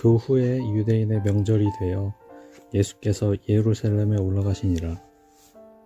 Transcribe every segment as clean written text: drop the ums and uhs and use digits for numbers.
그 후에 유대인의 명절이 되어 예수께서 예루살렘에 올라가시니라.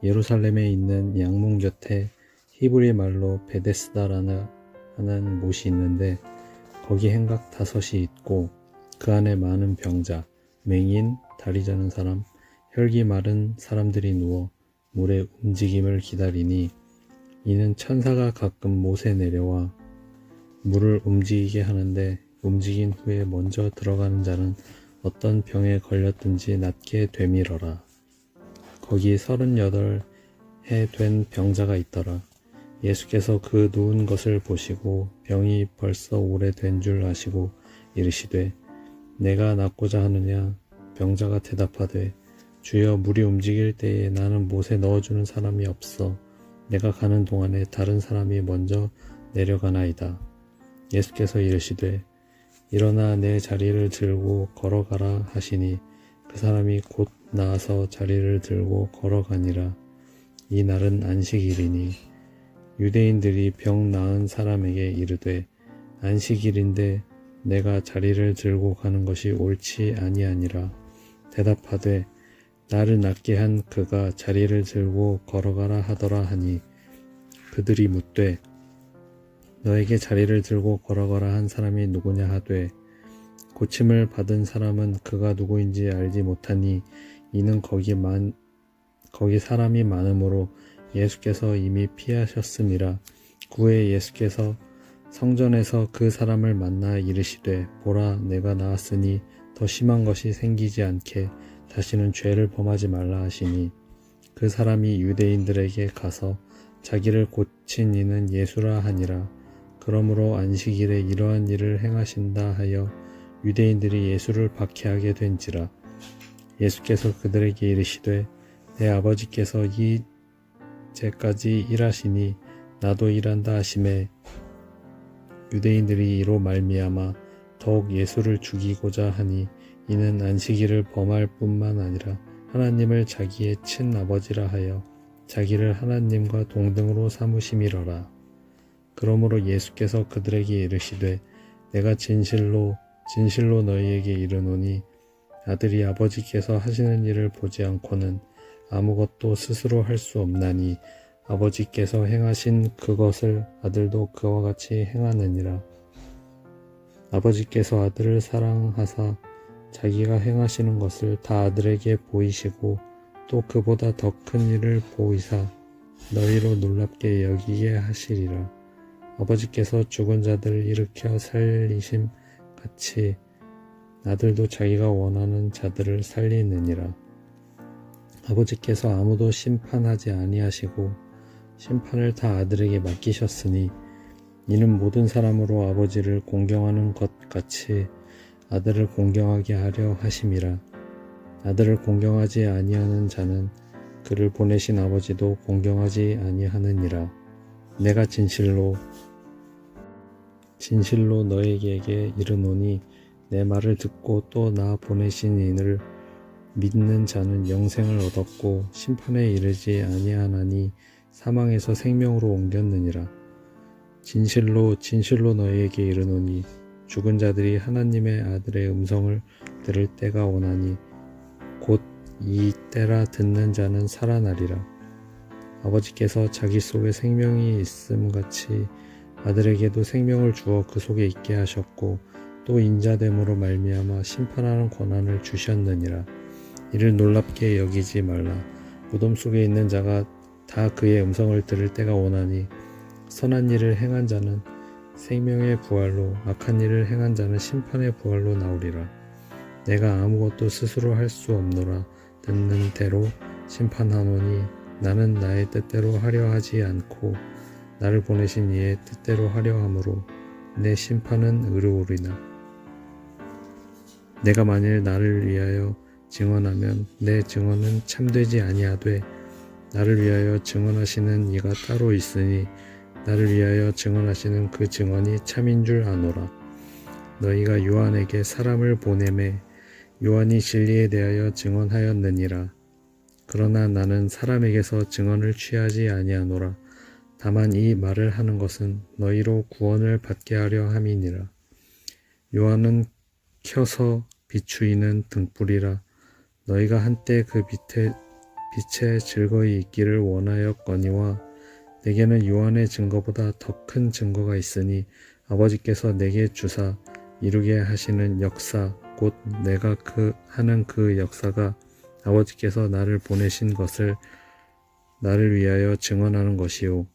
예루살렘에 있는 양문 곁에 히브리 말로 베데스다라는 하는 못이 있는데 거기 행각 5이 있고 그 안에 많은 병자, 맹인, 다리 저는 사람, 혈기 마른 사람들이 누워 물의 움직임을 기다리니 이는 천사가 가끔 못에 내려와 물을 움직이게 하는데 움직인 후에 먼저 들어가는 자는 어떤 병에 걸렸든지 낫게 되밀어라. 거기 38해 된 병자가 있더라. 예수께서 그 누운 것을 보시고 병이 벌써 오래된 줄 아시고 이르시되 내가 낫고자 하느냐? 병자가 대답하되 주여 물이 움직일 때에 나는 못에 넣어주는 사람이 없어 내가 가는 동안에 다른 사람이 먼저 내려가나이다. 예수께서 이르시되 일어나 내 자리를 들고 걸어가라 하시니 그 사람이 곧 나아서 자리를 들고 걸어가니라. 이 날은 안식일이니 유대인들이 병 나은 사람에게 이르되 안식일인데 내가 자리를 들고 가는 것이 옳지 아니하니라. 대답하되 나를 낫게 한 그가 자리를 들고 걸어가라 하더라 하니 그들이 묻되 너에게 자리를 들고 걸어가라 한 사람이 누구냐 하되 고침을 받은 사람은 그가 누구인지 알지 못하니 이는 거기 사람이 많으므로 예수께서 이미 피하셨음이라. 후에 예수께서 성전에서 그 사람을 만나 이르시되 보라 내가 나았으니 더 심한 것이 생기지 않게 다시는 죄를 범하지 말라 하시니 그 사람이 유대인들에게 가서 자기를 고친 이는 예수라 하니라. 그러므로 안식일에 이러한 일을 행하신다 하여 유대인들이 예수를 박해하게 된지라. 예수께서 그들에게 이르시되 내 아버지께서 이제까지 일하시니 나도 일한다 하시매 유대인들이 이로 말미암아 더욱 예수를 죽이고자 하니 이는 안식일을 범할 뿐만 아니라 하나님을 자기의 친아버지라 하여 자기를 하나님과 동등으로 삼으심이러라. 그러므로 예수께서 그들에게 이르시되 내가 진실로 너희에게 이르노니 아들이 아버지께서 하시는 일을 보지 않고는 아무것도 스스로 할 수 없나니 아버지께서 행하신 그것을 아들도 그와 같이 행하느니라. 아버지께서 아들을 사랑하사 자기가 행하시는 것을 다 아들에게 보이시고 또 그보다 더 큰 일을 보이사 너희로 놀랍게 여기게 하시리라. 아버지께서 죽은 자들을 일으켜 살리심 같이 아들도 자기가 원하는 자들을 살리느니라. 아버지께서 아무도 심판하지 아니하시고 심판을 다 아들에게 맡기셨으니 이는 모든 사람으로 아버지를 공경하는 것 같이 아들을 공경하게 하려 하심이라. 아들을 공경하지 아니하는 자는 그를 보내신 아버지도 공경하지 아니하느니라. 내가 진실로 너희에게 이르노니 내 말을 듣고 또 나 보내신 이를 믿는 자는 영생을 얻었고 심판에 이르지 아니하나니 사망에서 생명으로 옮겼느니라. 진실로 너희에게 이르노니 죽은 자들이 하나님의 아들의 음성을 들을 때가 오나니 곧 이 때라 듣는 자는 살아나리라. 아버지께서 자기 속에 생명이 있음 같이 아들에게도 생명을 주어 그 속에 있게 하셨고 또 인자됨으로 말미암아 심판하는 권한을 주셨느니라. 이를 놀랍게 여기지 말라. 무덤 속에 있는 자가 다 그의 음성을 들을 때가 오나니 선한 일을 행한 자는 생명의 부활로 악한 일을 행한 자는 심판의 부활로 나오리라. 내가 아무것도 스스로 할 수 없노라. 듣는 대로 심판하노니 나는 나의 뜻대로 하려 하지 않고 나를 보내신 이의 뜻대로 하려 함으로 내 심판은 의로우리나. 내가 만일 나를 위하여 증언하면 내 증언은 참되지 아니하되 나를 위하여 증언하시는 이가 따로 있으니 나를 위하여 증언하시는 그 증언이 참인 줄 아노라. 너희가 요한에게 사람을 보내매 요한이 진리에 대하여 증언하였느니라. 그러나 나는 사람에게서 증언을 취하지 아니하노라. 다만 이 말을 하는 것은 너희로 구원을 받게 하려 함이니라. 요한은 켜서 비추이는 등불이라. 너희가 한때 그 빛에 즐거이 있기를 원하였거니와 내게는 요한의 증거보다 더 큰 증거가 있으니 아버지께서 내게 주사 이루게 하시는 역사 곧 내가 하는 그 역사가 아버지께서 나를 보내신 것을 나를 위하여 증언하는 것이요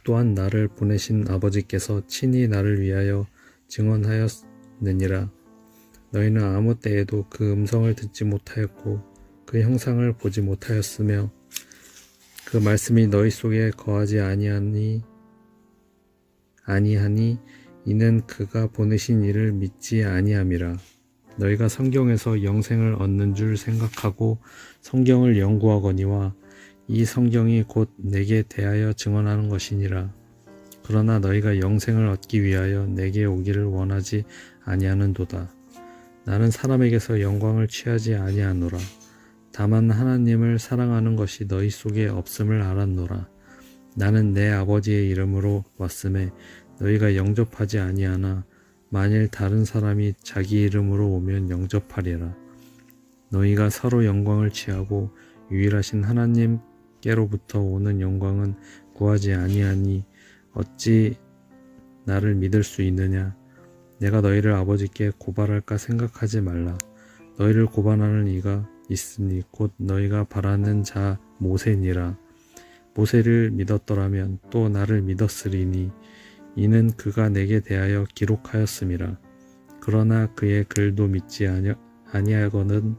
또한 나를 보내신 아버지께서 친히 나를 위하여 증언하였느니라. 너희는 아무 때에도 그 음성을 듣지 못하였고 그 형상을 보지 못하였으며 그 말씀이 너희 속에 거하지 아니하니 이는 그가 보내신 이를 믿지 아니함이라. 너희가 성경에서 영생을 얻는 줄 생각하고 성경을 연구하거니와 이 성경이 곧 내게 대하여 증언하는 것이니라. 그러나 너희가 영생을 얻기 위하여 내게 오기를 원하지 아니하는도다. 나는 사람에게서 영광을 취하지 아니하노라. 다만 하나님을 사랑하는 것이 너희 속에 없음을 알았노라. 나는 내 아버지의 이름으로 왔음에 너희가 영접하지 아니하나 만일 다른 사람이 자기 이름으로 오면 영접하리라. 너희가 서로 영광을 취하고 유일하신 하나님께로부터 오는 영광은 구하지 아니하니 어찌 나를 믿을 수 있느냐? 내가 너희를 아버지께 고발할까 생각하지 말라. 너희를 고발하는 이가 있으니 곧 너희가 바라는 자 모세니라. 모세를 믿었더라면 또 나를 믿었으리니 이는 그가 내게 대하여 기록하였음이라. 그러나 그의 글도 믿지 아니하거든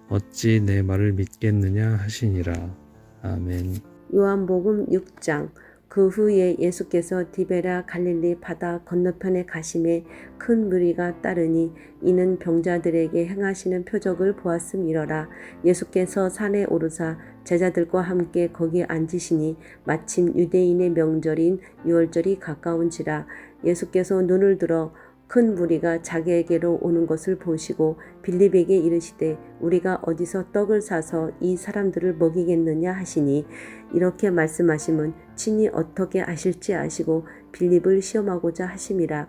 어찌 내 말을 믿겠느냐 하시니라. 아멘. 요한복음 6장. 그 후에 예수께서 디베랴 갈릴리 바다 건너편에 가심에 큰 무리가 따르니 이는 병자들에게 행하시는 표적을 보았음이러라. 예수께서 산에 오르사 제자들과 함께 거기 앉으시니 마침 유대인의 명절인 유월절이 가까운지라. 예수께서 눈을 들어 큰 무리가 자기에게로 오는 것을 보시고 빌립에게 이르시되 우리가 어디서 떡을 사서 이 사람들을 먹이겠느냐 하시니 이렇게 말씀하심은 친히 어떻게 아실지 아시고 빌립을 시험하고자 하심이라.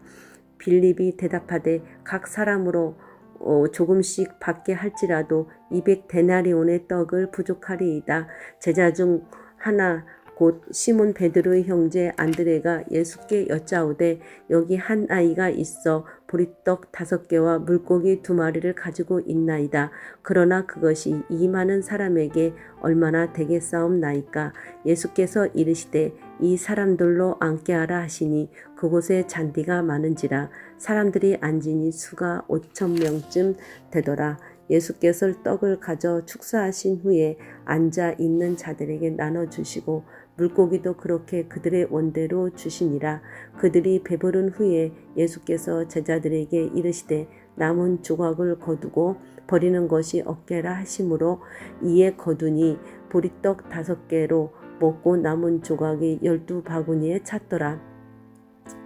빌립이 대답하되 각 사람으로 조금씩 받게 할지라도 200데나리온의 떡을 부족하리이다. 제자 중 하나 곧 시몬 베드로의 형제 안드레가 예수께 여짜오되 여기 한 아이가 있어 보리떡 5개와 물고기 2마리를 가지고 있나이다. 그러나 그것이 이 많은 사람에게 얼마나 되겠사옵나이까. 예수께서 이르시되 이 사람들로 앉게 하라 하시니 그곳에 잔디가 많은지라. 사람들이 앉으니 수가 5,000명쯤 되더라. 예수께서 떡을 가져 축사하신 후에 앉아 있는 자들에게 나눠주시고 물고기도 그렇게 그들의 원대로 주시니라. 그들이 배부른 후에 예수께서 제자들에게 이르시되 남은 조각을 거두고 버리는 것이 없게라 하심으로 이에 거두니 보리떡 5개로 먹고 남은 조각이 12바구니에 찼더라.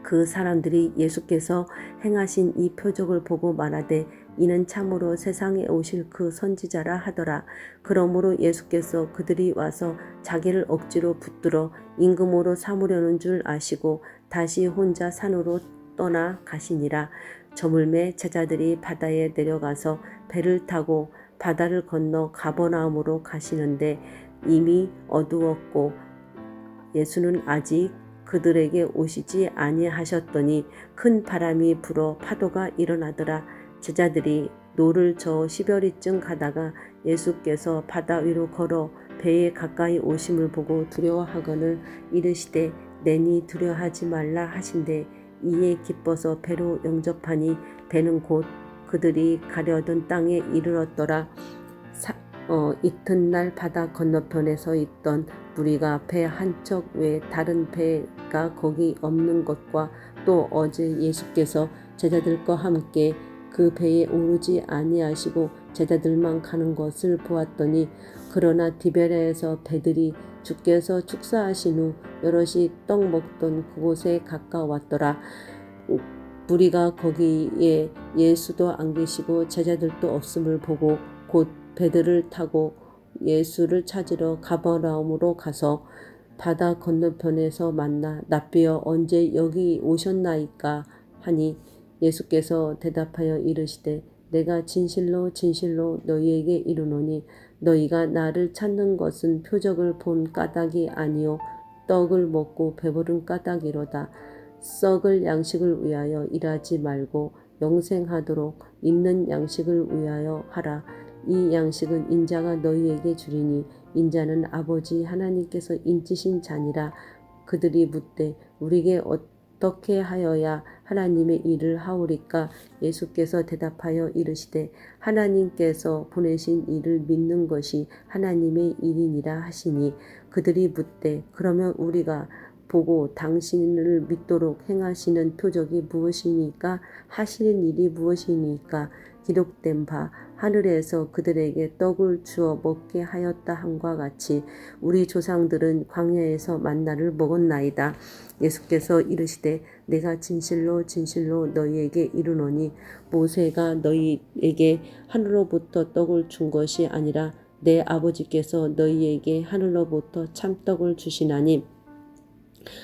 그 사람들이 예수께서 행하신 이 표적을 보고 말하되 이는 참으로 세상에 오실 그 선지자라 하더라. 그러므로 예수께서 그들이 와서 자기를 억지로 붙들어 임금으로 삼으려는 줄 아시고 다시 혼자 산으로 떠나 가시니라. 저물매 제자들이 바다에 내려가서 배를 타고 바다를 건너 가버나움으로 가시는데 이미 어두웠고 예수는 아직 그들에게 오시지 아니하셨더니 큰 바람이 불어 파도가 일어나더라. 제자들이 노를 저어 10여리쯤 가다가 예수께서 바다 위로 걸어 배에 가까이 오심을 보고 두려워하거늘 이르시되 내니 두려워하지 말라 하신대 이에 기뻐서 배로 영접하니 배는 곧 그들이 가려던 땅에 이르렀더라. 이튿날 바다 건너편에 서 있던 무리가 배 한 척 외에 다른 배가 거기 없는 것과 또 어제 예수께서 제자들과 함께 그 배에 오르지 아니하시고 제자들만 가는 것을 보았더니 그러나 디베랴에서 배들이 주께서 축사하신 후 여럿이 떡 먹던 그곳에 가까웠더라. 무리가 거기에 예수도 안 계시고 제자들도 없음을 보고 곧 배들을 타고 예수를 찾으러 가버나움으로 가서 바다 건너편에서 만나 납비여 언제 여기 오셨나이까 하니 예수께서 대답하여 이르시되 내가 진실로 진실로 너희에게 이르노니 너희가 나를 찾는 것은 표적을 본 까닭이 아니요 떡을 먹고 배부른 까닭이로다. 썩을 양식을 위하여 일하지 말고 영생하도록 있는 양식을 위하여 하라. 이 양식은 인자가 너희에게 주리니 인자는 아버지 하나님께서 인치신 자니라. 그들이 묻되 우리에게 어떻게 하여야 하나님의 일을 하오리까? 예수께서 대답하여 이르시되 하나님께서 보내신 이를 믿는 것이 하나님의 일이니라 하시니 그들이 묻되 그러면 우리가 보고 당신을 믿도록 행하시는 표적이 무엇이니까? 하시는 일이 무엇이니까? 기록된 바 하늘에서 그들에게 떡을 주어 먹게 하였다 함과 같이 우리 조상들은 광야에서 만나를 먹었나이다. 예수께서 이르시되 내가 진실로 진실로 너희에게 이르노니 모세가 너희에게 하늘로부터 떡을 준 것이 아니라 내 아버지께서 너희에게 하늘로부터 참떡을 주시나니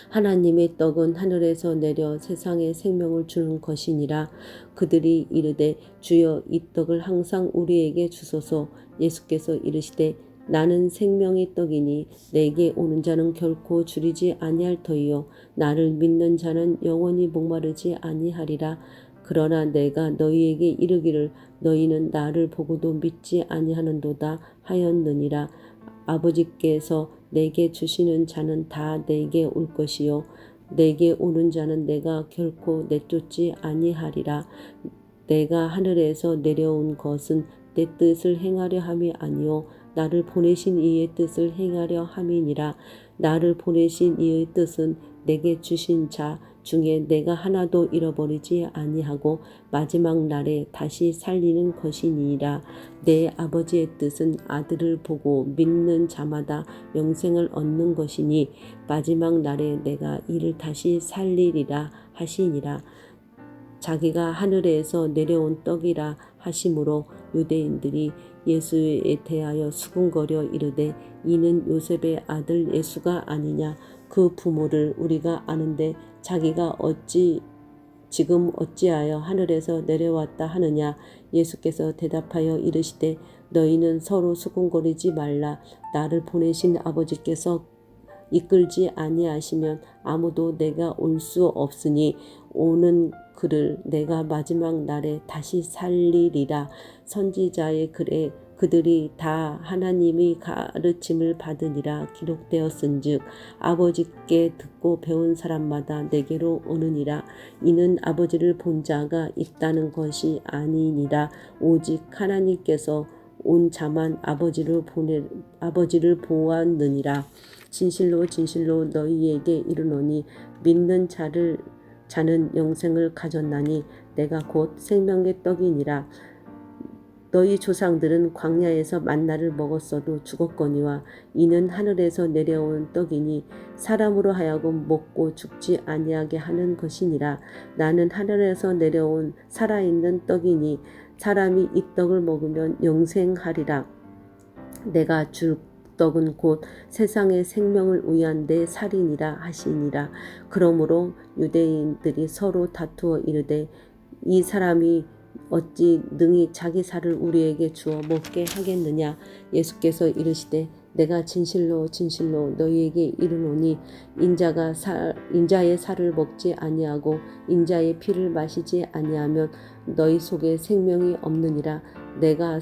하나님의 떡은 하늘에서 내려 세상에 생명을 주는 것이니라. 그들이 이르되 주여 이 떡을 항상 우리에게 주소서. 예수께서 이르시되 나는 생명의 떡이니 내게 오는 자는 결코 줄이지 아니할 터이요 나를 믿는 자는 영원히 목마르지 아니하리라. 그러나 내가 너희에게 이르기를 너희는 나를 보고도 믿지 아니하는도다 하였느니라. 아버지께서 내게 주시는 자는 다 내게 올 것이요 내게 오는 자는 내가 결코 내쫓지 아니하리라. 내가 하늘에서 내려온 것은 내 뜻을 행하려 함이 아니요 나를 보내신 이의 뜻을 행하려 함이니라. 나를 보내신 이의 뜻은 내게 주신 자 중에 내가 하나도 잃어버리지 아니하고 마지막 날에 다시 살리는 것이니라. 내 아버지의 뜻은 아들을 보고 믿는 자마다 영생을 얻는 것이니 마지막 날에 내가 이를 다시 살리리라 하시니라. 자기가 하늘에서 내려온 떡이라 하심으로 유대인들이 예수에 대하여 수군거려 이르되 이는 요셉의 아들 예수가 아니냐. 그 부모를 우리가 아는데 자기가 지금 어찌하여 하늘에서 내려왔다 하느냐. 예수께서 대답하여 이르시되 너희는 서로 수군거리지 말라. 나를 보내신 아버지께서 이끌지 아니하시면 아무도 내가 올 수 없으니 오는 그를 내가 마지막 날에 다시 살리리라. 선지자의 글에 그들이 다 하나님의 가르침을 받으니라 기록되었은즉 아버지께 듣고 배운 사람마다 내게로 오느니라. 이는 아버지를 본 자가 있다는 것이 아니니라. 오직 하나님께서 온 자만 아버지를 보았느니라. 진실로 진실로 너희에게 이르노니 믿는 자는 영생을 가졌나니 내가 곧 생명의 떡이니라. 너희 조상들은 광야에서 만나를 먹었어도 죽었거니와 이는 하늘에서 내려온 떡이니 사람으로 하여금 먹고 죽지 아니하게 하는 것이니라. 나는 하늘에서 내려온 살아있는 떡이니 사람이 이 떡을 먹으면 영생하리라. 내가 줄 떡은 곧 세상의 생명을 위한 내 살이니라 하시니라. 그러므로 유대인들이 서로 다투어 이르되 이 사람이 어찌 능히 자기 살을 우리에게 주어 먹게 하겠느냐. 예수께서 이르시되 내가 진실로 진실로 너희에게 이르노니 인자의 살을 먹지 아니하고 인자의 피를 마시지 아니하면 너희 속에 생명이 없느니라. 내가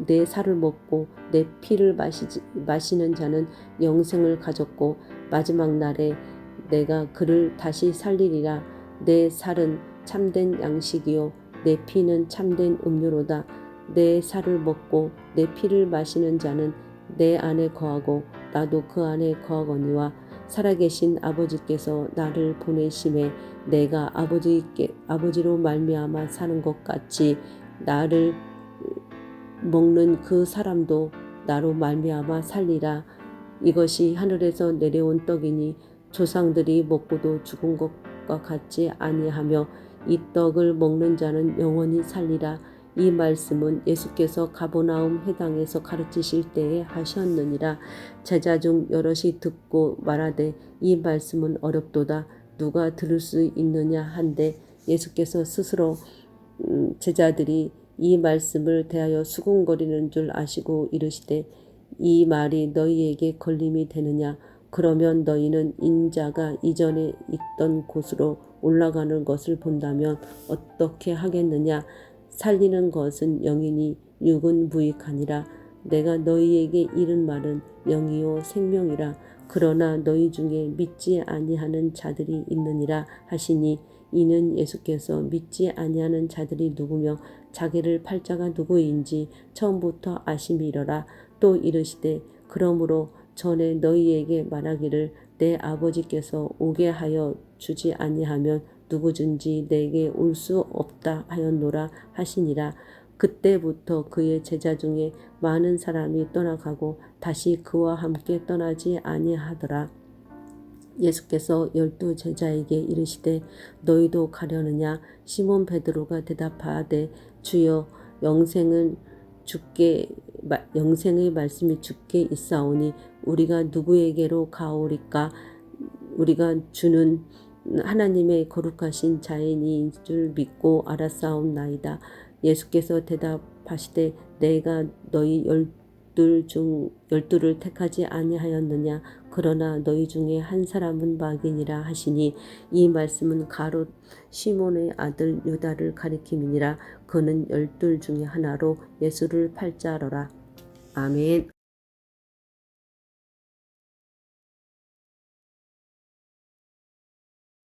내 살을 먹고 내 피를 마시는 자는 영생을 가졌고 마지막 날에 내가 그를 다시 살리리라. 내 살은 참된 양식이요 내 피는 참된 음료로다. 내 살을 먹고 내 피를 마시는 자는 내 안에 거하고 나도 그 안에 거하거니와 살아계신 아버지께서 나를 보내심에 내가 아버지로 말미암아 사는 것 같이 나를 먹는 그 사람도 나로 말미암아 살리라. 이것이 하늘에서 내려온 떡이니 조상들이 먹고도 죽은 것과 같지 아니하며 이 떡을 먹는 자는 영원히 살리라. 이 말씀은 예수께서 가버나움 회당에서 가르치실 때에 하셨느니라. 제자 중 여럿이 듣고 말하되 이 말씀은 어렵도다. 누가 들을 수 있느냐 한데 예수께서 스스로 제자들이 이 말씀을 대하여 수군거리는 줄 아시고 이르시되 이 말이 너희에게 걸림이 되느냐? 그러면 너희는 인자가 이전에 있던 곳으로 올라가는 것을 본다면 어떻게 하겠느냐? 살리는 것은 영이니 육은 무익하니라. 내가 너희에게 이른 말은 영이요 생명이라. 그러나 너희 중에 믿지 아니하는 자들이 있느니라 하시니 이는 예수께서 믿지 아니하는 자들이 누구며 자기를 팔자가 누구인지 처음부터 아심이러라. 또 이르시되 그러므로 전에 너희에게 말하기를 내 아버지께서 오게 하여 주지 아니하면 누구든지 내게 올 수 없다 하였노라 하시니라. 그때부터 그의 제자 중에 많은 사람이 떠나가고 다시 그와 함께 떠나지 아니하더라. 예수께서 12 제자에게 이르시되 너희도 가려느냐? 시몬 베드로가 대답하되 주여 영생의 말씀이 주께 있사오니 우리가 누구에게로 가오리까? 우리가 주는 하나님의 거룩하신 자인인 줄 믿고 알았사옵나이다. 예수께서 대답하시되 내가 너희 열두를 택하지 아니하였느냐? 그러나 너희 중에 한 사람은 마귀니라 하시니 이 말씀은 가롯 시몬의 아들 유다를 가리킴이니라. 그는 12 중에 하나로 예수를 팔자러라. 아멘.